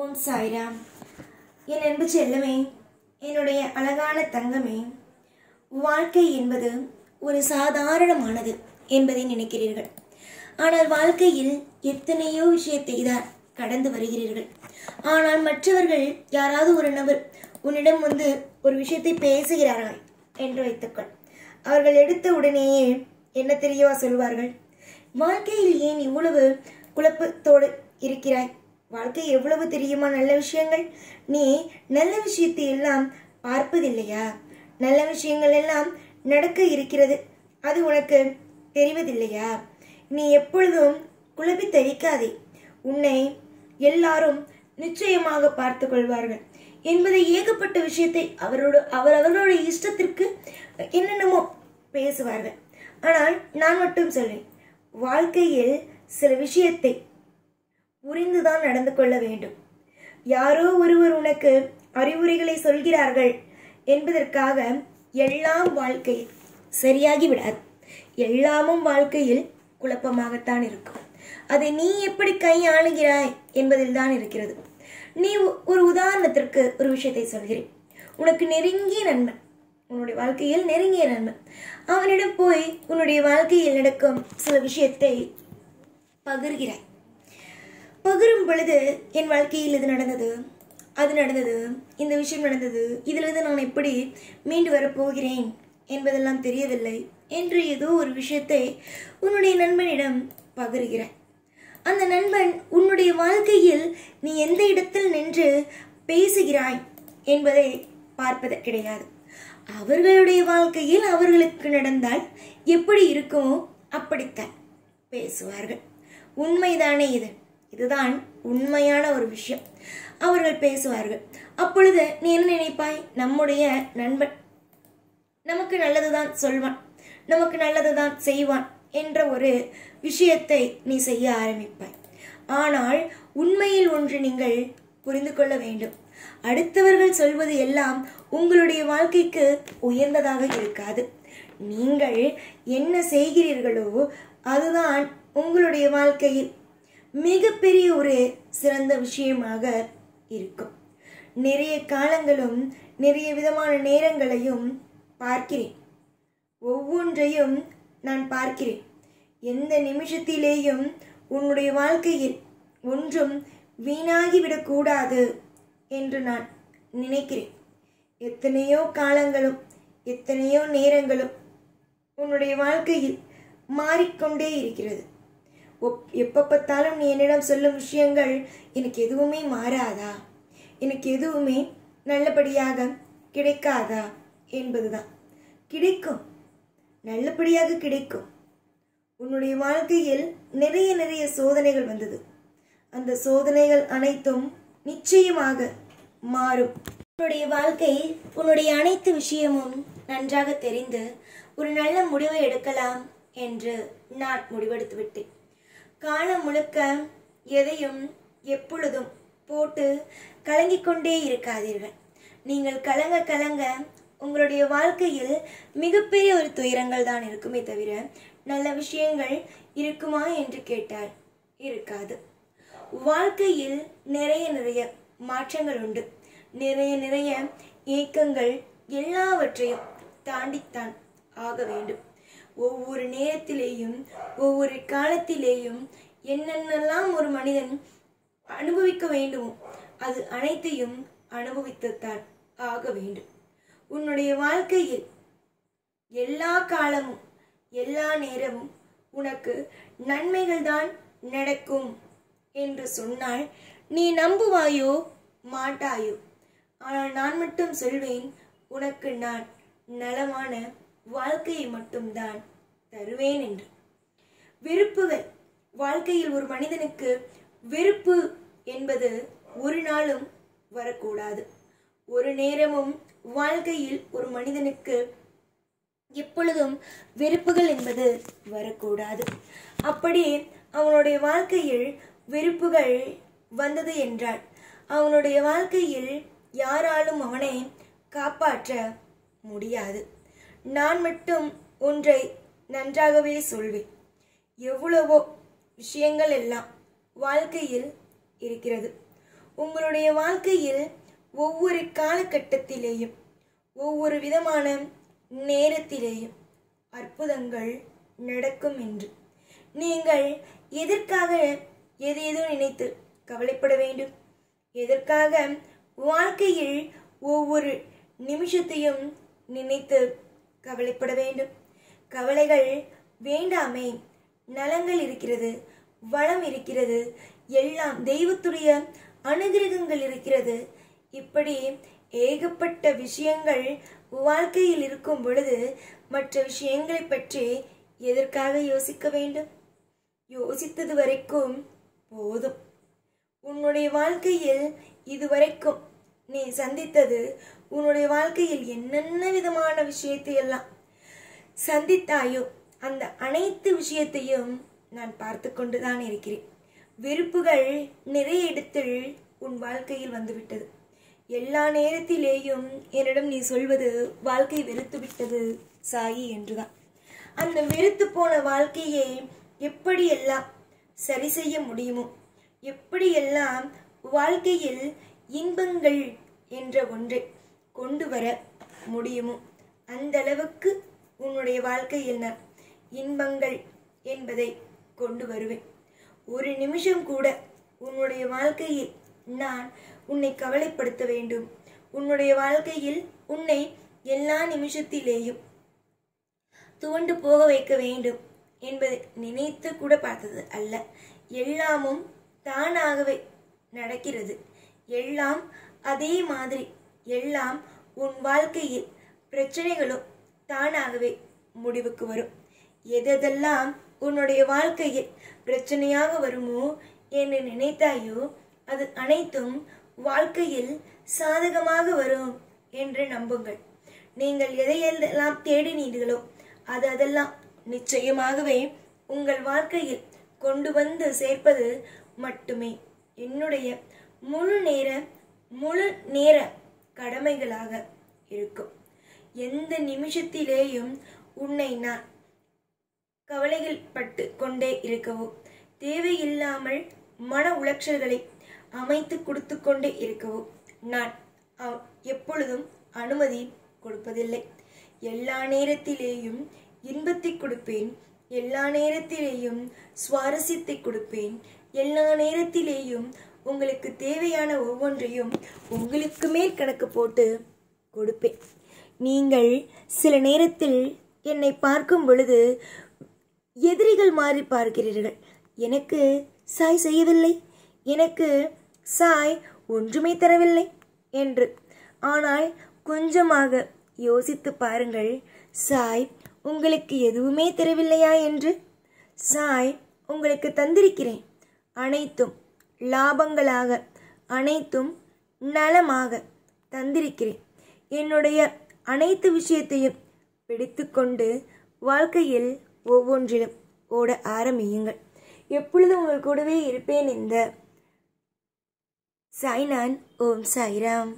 ஓம் சாய்ராம். என் அன்பு செல்லமே, என்னுடைய அழகான தங்கமே, வாழ்க்கை என்பது ஒரு சாதாரணமானது என்பதை நினைக்கிறீர்கள். ஆனால் வாழ்க்கையில் எத்தனையோ விஷயத்தை தான் கடந்து வருகிறீர்கள். ஆனால் மற்றவர்கள் யாராவது ஒரு நபர் உன்னிடம் வந்து ஒரு விஷயத்தை பேசுகிறார்கள் என்று வைத்துக்கொள். அவர்கள் எடுத்த உடனேயே என்ன தெரியவா சொல்வார்கள்? வாழ்க்கையில் ஏன் இவ்வளவு குழப்பத்தோடு இருக்கிறாய்? வாழ்க்கை எவ்வளவு தெரியுமா நல்ல விஷயங்கள்? நீ நல்ல விஷயத்தை எல்லாம் பார்ப்பதில்லையா? நல்ல விஷயங்கள் எல்லாம் நடக்க இருக்கிறது, அது உனக்கு தெரிவதில்லையா? நீ எப்பொழுதும் குழப்பி தவிக்காதே. உன்னை எல்லாரும் நிச்சயமாக பார்த்து கொள்வார்கள் என்பதை ஏகப்பட்ட விஷயத்தை அவரவர்களுடைய இஷ்டத்திற்கு என்னென்னமோ பேசுவார்கள். ஆனால் நான் மட்டும் சொல்றேன், வாழ்க்கையில் சில விஷயத்தை புரிந்துதான் நடந்து கொள்ள வேண்டும். யாரோ ஒருவர் உனக்கு அறிவுரைகளை சொல்கிறார்கள் என்பதற்காக எல்லாம் வாழ்க்கையில் சரியாகி விடாது. எல்லாமும் வாழ்க்கையில் குழப்பமாகத்தான் இருக்கும். அதை நீ எப்படி கையாளுகிறாய் என்பதில் தான் இருக்கிறது. நீ ஒரு உதாரணத்திற்கு ஒரு விஷயத்தை சொல்கிறேன். உனக்கு நெருங்கிய நண்பன், உன்னுடைய வாழ்க்கையில் நெருங்கிய நண்பன், அவனிடம் போய் உன்னுடைய வாழ்க்கையில் நடக்கும் சில விஷயத்தை பகிர்கிறாய். பகிரும் பொழுது, என் வாழ்க்கையில் இது நடந்தது, அது நடந்தது, இந்த விஷயம் நடந்தது, இதிலிருந்து நான் எப்படி மீண்டு வரப்போகிறேன் என்பதெல்லாம் தெரியவில்லை என்று ஏதோ ஒரு விஷயத்தை உன்னுடைய நண்பனிடம் பகிர்கிறாய். அந்த நண்பன் உன்னுடைய வாழ்க்கையில் நீ எந்த இடத்தில் நின்று பேசுகிறாய் என்பதை பார்ப்பது கிடையாது. அவர்களுடைய வாழ்க்கையில் அவர்களுக்கு நடந்தால் எப்படி இருக்குமோ அப்படித்தான் பேசுவார்கள். உண்மைதானே இது? இதுதான் உண்மையான ஒரு விஷயம். அவர்கள் பேசுவார்கள். அப்பொழுது நீ என்ன நினைப்பாய்? நம்முடைய நண்பன் நமக்கு நல்லதுதான் சொல்வான், நமக்கு நல்லதுதான் செய்வான் என்ற ஒரு விஷயத்தை நீ செய்ய ஆரம்பிப்பாய். ஆனால் உண்மையில் ஒன்று நீங்கள் புரிந்து கொள்ள வேண்டும். அடுத்தவர்கள் சொல்வது எல்லாம் உங்களுடைய வாழ்க்கைக்கு உயர்ந்ததாக இருக்காது. நீங்கள் என்ன செய்கிறீர்களோ அதுதான் உங்களுடைய வாழ்க்கையில் மிகப்பெரிய ஒரு சிறந்த விஷயமாக இருக்கும். நிறைய காலங்களும் நிறைய விதமான நேரங்களையும் பார்க்கிறேன். ஒவ்வொன்றையும் நான் பார்க்கிறேன். எந்த நிமிஷத்திலேயும் உன்னுடைய வாழ்க்கையில் ஒன்றும் வீணாகிவிடக்கூடாது என்று நான் நினைக்கிறேன். எத்தனையோ காலங்களும் எத்தனையோ நேரங்களும் உன்னுடைய வாழ்க்கையில் மாறிக்கொண்டே இருக்கிறது. எப்போ பார்த்தாலும் நீ என்னிடம் சொல்லும் விஷயங்கள், எனக்கு எதுவுமே மாறாதா, எனக்கு எதுவுமே நல்லபடியாக கிடைக்காதா என்பதுதான். கிடைக்கும், நல்லபடியாக கிடைக்கும். உன்னுடைய வாழ்க்கையில் நிறைய நிறைய சோதனைகள் வந்தது. அந்த சோதனைகள் அனைத்தும் நிச்சயமாக மாறும். உன்னுடைய வாழ்க்கை, உன்னுடைய அனைத்து விஷயமும் நன்றாக தெரிந்து ஒரு நல்ல முடிவை எடுக்கலாம் என்று நான் முடிவெடுத்து விட்டேன். காலம் முழுக்க எதையும் எப்பொழுதும் போட்டு கலங்கிக் கொண்டே இருக்காதீர்கள். நீங்கள் கலங்க கலங்க உங்களுடைய வாழ்க்கையில் மிகப்பெரிய ஒரு துயரங்கள் தான் இருக்குமே தவிர நல்ல விஷயங்கள் இருக்குமா என்று கேட்டால் இருக்காது. வாழ்க்கையில் நிறைய நிறைய மாற்றங்கள் உண்டு. நிறைய நிறைய ஏக்கங்கள் எல்லாவற்றையும் தாண்டித்தான் ஆக வேண்டும். ஒவ்வொரு நேரத்திலேயும் ஒவ்வொரு காலத்திலேயும் என்னென்னலாம் ஒரு மனிதன் அனுபவிக்க வேண்டுமோ அது அனைத்தையும் அனுபவித்துத்தான் ஆக வேண்டும். உன்னுடைய வாழ்க்கையில் எல்லா காலமும் எல்லா நேரமும் உனக்கு நன்மைகள் தான் நடக்கும் என்று சொன்னால் நீ நம்புவாயோ மாட்டாயோ? ஆனால் நான் மட்டும் சொல்வேன், உனக்கு நான் நலமான வாழ்க்கையை மட்டும்தான் தருவேன் என்று. வெறுப்புகள், வாழ்க்கையில் ஒரு மனிதனுக்கு வெறுப்பு என்பது ஒரு நாளும் வரக்கூடாது. ஒரு நேரமும் வாழ்க்கையில் ஒரு மனிதனுக்கு எப்பொழுதும் வெறுப்புகள் என்பது வரக்கூடாது. அப்படி அவனுடைய வாழ்க்கையில் வெறுப்புகள் வந்தது என்றால் அவனுடைய வாழ்க்கையில் யாராலும் அவனை காப்பாற்ற முடியாது. நான் மட்டும் ஒன்றை நன்றாகவே சொல்வேன், எவ்வளவோ விஷயங்கள் எல்லாம் வாழ்க்கையில் இருக்கிறது. உங்களுடைய வாழ்க்கையில் ஒவ்வொரு காலகட்டத்திலேயும் ஒவ்வொரு விதமான நேரத்திலேயும் அற்புதங்கள் நடக்கும் என்று நீங்கள் எதற்காக எதேதோ நினைத்து கவலைப்பட வேண்டும்? எதற்காக வாழ்க்கையில் ஒவ்வொரு நிமிஷத்தையும் நினைத்து கவலைப்பட வேண்டும்? கவலைகள் வேண்டாமே. நலங்கள் இருக்கிறது, வளம் இருக்கிறது, எல்லாம் தெய்வத்துடைய அனுகிரகங்கள் இருக்கிறது. இப்படி ஏகப்பட்ட விஷயங்கள் வாழ்க்கையில் இருக்கும் பொழுது மற்ற விஷயங்களை பற்றி எதற்காக யோசிக்க வேண்டும்? யோசித்தது வரைக்கும் போதும். உன்னுடைய வாழ்க்கையில் இதுவரைக்கும் நீ சந்தித்தது, உன்னுடைய வாழ்க்கையில் என்னென்ன விதமான விஷயத்தை எல்லாம் சந்தித்தாயோ அந்த அனைத்து விஷயத்தையும் நான் பார்த்து கொண்டுதான் இருக்கிறேன். வெறுப்புகள் நிறைய இடத்தில் உன் வாழ்க்கையில் வந்துவிட்டது. எல்லா நேரத்திலேயும் என்னிடம் நீ சொல்வது வாழ்க்கை வெறுத்து விட்டது சாயி என்றுதான். அந்த வெறுத்து போன வாழ்க்கையை எப்படியெல்லாம் சரி செய்ய முடியுமோ, எப்படியெல்லாம் வாழ்க்கையில் இன்பங்கள் என்ற ஒன்றை கொண்டு வர முடியுமோ அந்த அளவுக்கு உன்னுடைய வாழ்க்கையில் நான் இன்பங்கள் என்பதை கொண்டு வருவேன். ஒரு நிமிஷம் கூட உன்னுடைய வாழ்க்கையில் நான் உன்னை கவலைப்படுத்த வேண்டும், உன்னுடைய வாழ்க்கையில் உன்னை எல்லா நிமிஷத்திலேயும் துவண்டு போக வைக்க வேண்டும் என்பதை நினைத்து கூட பார்த்தது அல்ல. எல்லாமும் தானாகவே நடக்கிறது. எல்லாம் அதே மாதிரி, எல்லாம் உன் வாழ்க்கையில் பிரச்சனைகளும் தானாகவே முடிவுக்கு வரும். எதெல்லாம் உன்னுடைய வாழ்க்கையில் பிரச்சனையாக வருமோ என்று நினைத்தாயோ அது அனைத்தும் வாழ்க்கையில் சாதகமாக வரும் என்று நம்புங்கள். நீங்கள் எதையெல்லாம் தேடினீர்களோ அதெல்லாம் நிச்சயமாகவே உங்கள் வாழ்க்கையில் கொண்டு வந்து சேர்ப்பது மட்டுமே என்னுடைய முழு நேர கடமைகளாக இருக்கும். எந்த நிமிஷத்திலேயும் உன்னை நான் கவலைகள் பட்டு கொண்டே இருக்கவோ, தேவையில்லாமல் மன உளைச்சல்களை அமைத்து கொடுத்து கொண்டே இருக்கவோ நான் எப்பொழுதும் அனுமதி கொடுப்பதில்லை. எல்லா நேரத்திலேயும் இன்பத்தை கொடுப்பேன், எல்லா நேரத்திலேயும் சுவாரஸ்யத்தை கொடுப்பேன், எல்லா நேரத்திலேயும் உங்களுக்கு தேவையான ஒவ்வொன்றையும் உங்களுக்கு மேல் கணக்கு போட்டு கொடுப்பேன். நீங்கள் சில நேரத்தில் என்னை பார்க்கும் பொழுது எதிரிகள் மாறி பார்க்கிறீர்கள். எனக்கு சாய் செய்யவில்லை, எனக்கு சாய் ஒன்றுமே தரவில்லை என்று. ஆனால் கொஞ்சமாக யோசித்து பாருங்கள், சாய் உங்களுக்கு எதுவுமே தரவில்லையா என்று. சாய் உங்களுக்கு தந்திருக்கிறேன், அனைத்தும் லாபங்களாக, அனைத்தும் நலமாக தந்திருக்கிறேன். என்னுடைய அனைத்து விஷயத்தையும் பிடித்துக்கொண்டு வாழ்க்கையில் ஒவ்வொன்றிலும் ஓட ஆரம்பியுங்கள். எப்பொழுதும் உங்கள் கூடவே இருப்பேன். இந்த சாய்நான். ஓம் சாய்ராம்.